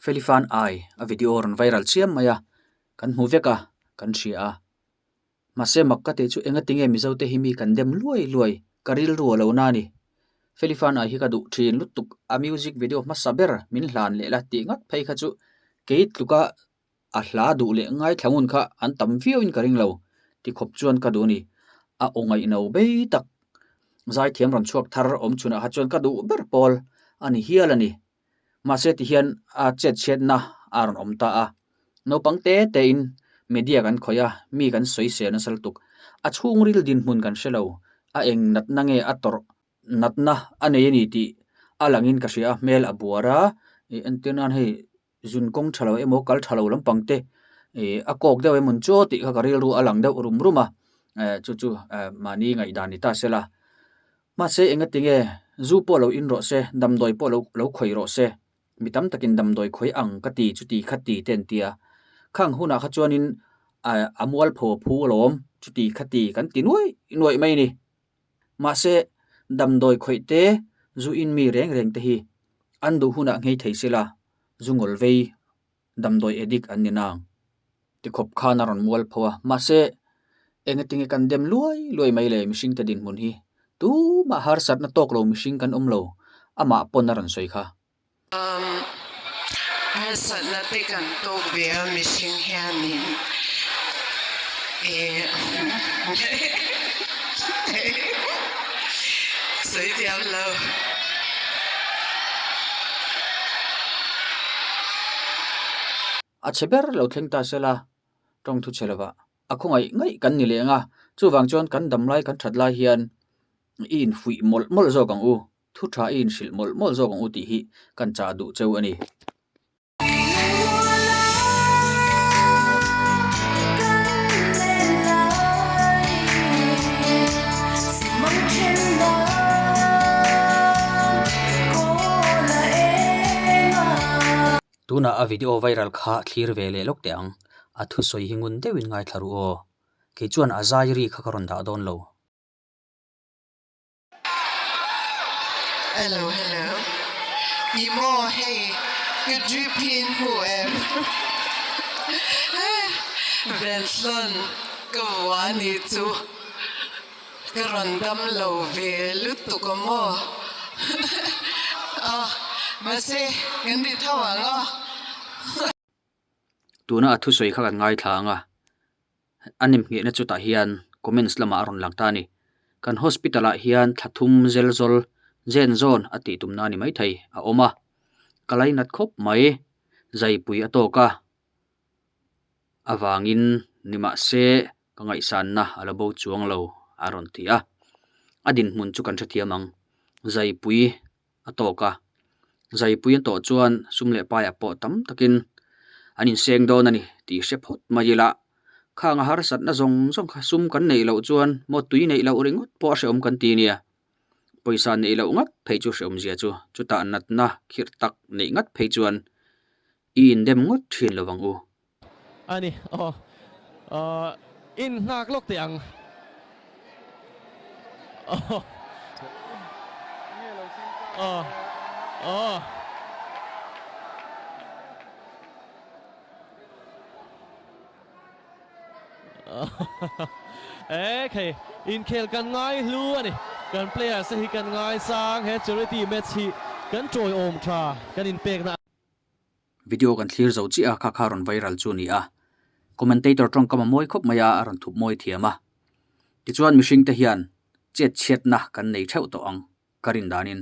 Felifan ai a video ron viral chiam maya kan hmu veka kan ria mase makka te chu enga tinge mi zote himi kan dem luai luai karil ru lo na ni Felifan ai hi ka du thin lutuk a music video ma saber min hlan le la ti ngat phei kha chu keit luka a hla du le ngai thangun kha an tam viu in karing lo ti khop chuan ka du ni a ongai no be tak zai thiam ram chuak thar om chuna ha chuan ka du ber pol ani hialani mase ti hian a chet na aron omta a no pangte te in media kan khoya mi kan soi se na saltuk a chung ril din mun kan shelo a eng nat na nge ator nat na ane ni ti alangin ka ria mel abuara antenan hei zun kong thalo emo kal thalo lam pangte a kok dewe mun cho ti kha karil ru alang de rum ruma chu mani ngai dan ni ta sela mase enga tinge zu polo in ro se dam doi polo lo khoi ro se mitam takin dam doi khoi ang ka ti chu ti khati ten tia khang huna kha chuanin amwal pho phu lom chu ti khati kan ti nuai mai ni ma se dam doi khoi te zu in mi reng reng te hi an du huna ngei thei sila zungol vei dam doi edik an ni nang ti khop khana ron mual phowa ma se enga tinge kan dem luai mai le mishing ta din mun hi tu ma har sat na tok lo mishing kan lo ama pon ran soi kha har sat na te kan tok ve mishing hianin soi diam lo a cheber lo thleng ta sela tong thu chelawa akhongai ngai kan ni lenga chu wang chon kan dam lai kan that lai hian in fui mol zo kang u thu tha in shil mol zo kang u ti hi kan cha du cheu ani tuna a video viral kha thlir vele lok te ang a thu soi hingun dewin ngai tharu o ke chuan a zairi kha karon da don lo hello imo hey good dripping who em Benson ko wani tu karandam lo ve lutu ko mo mase ngendi thawanga tuna a thu soi kha kan ngai thanga anim nge na chu ta hian comments lama aron lang ta ni kan hospital a hian thathum zelzol zen zone ati tumna ni mai thei a oma kalai nat khop mai zai pui atoka awangin nima se kangai san na alabo chuang lo aron tia adin mun chu kan thathiamang zai pui atoka zai pui to chuan sumle pa ya po tam takin anin seng don ani ti shephot majila khang har sat na zong kha sum kan nei lo chuan mo tui nei lo ringot po se om kan ti nia poisa nei lo ngat phei chu sem zia chu ta nat na khir tak nei ngat phei chuan in dem ngot thin lawang u ani in nak lok tiang okay in khel kan ngai lu ani kan player se hi kan ngai sang he charity match hi kan troi om tha kan in pek na video kan thlir zo chi a kha kharon viral chu ni a commentator tong kama moi khop maya aron thup moi thiama ti chuan mishing te hian chet na kan nei theu to ang karin danin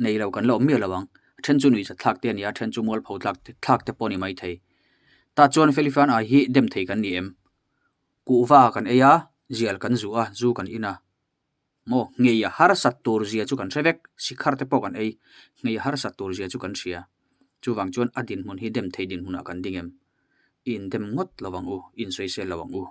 nei lo kan lo mi lawang then chu ni cha thak te ania then chu mol phau thak te poni mai thei ta chuan Felifan a hi dem thei kan ni em ku wa kan eya zial kan zu a zu kan ina mo ngeya har sat tur zia chu kan revek sikhar te po kan ei ngeya har sat tur zia chu kan ria chu wang chuan adin mun hi dem thei din huna kan dingem in dem ngot lawang u in soi se lawang u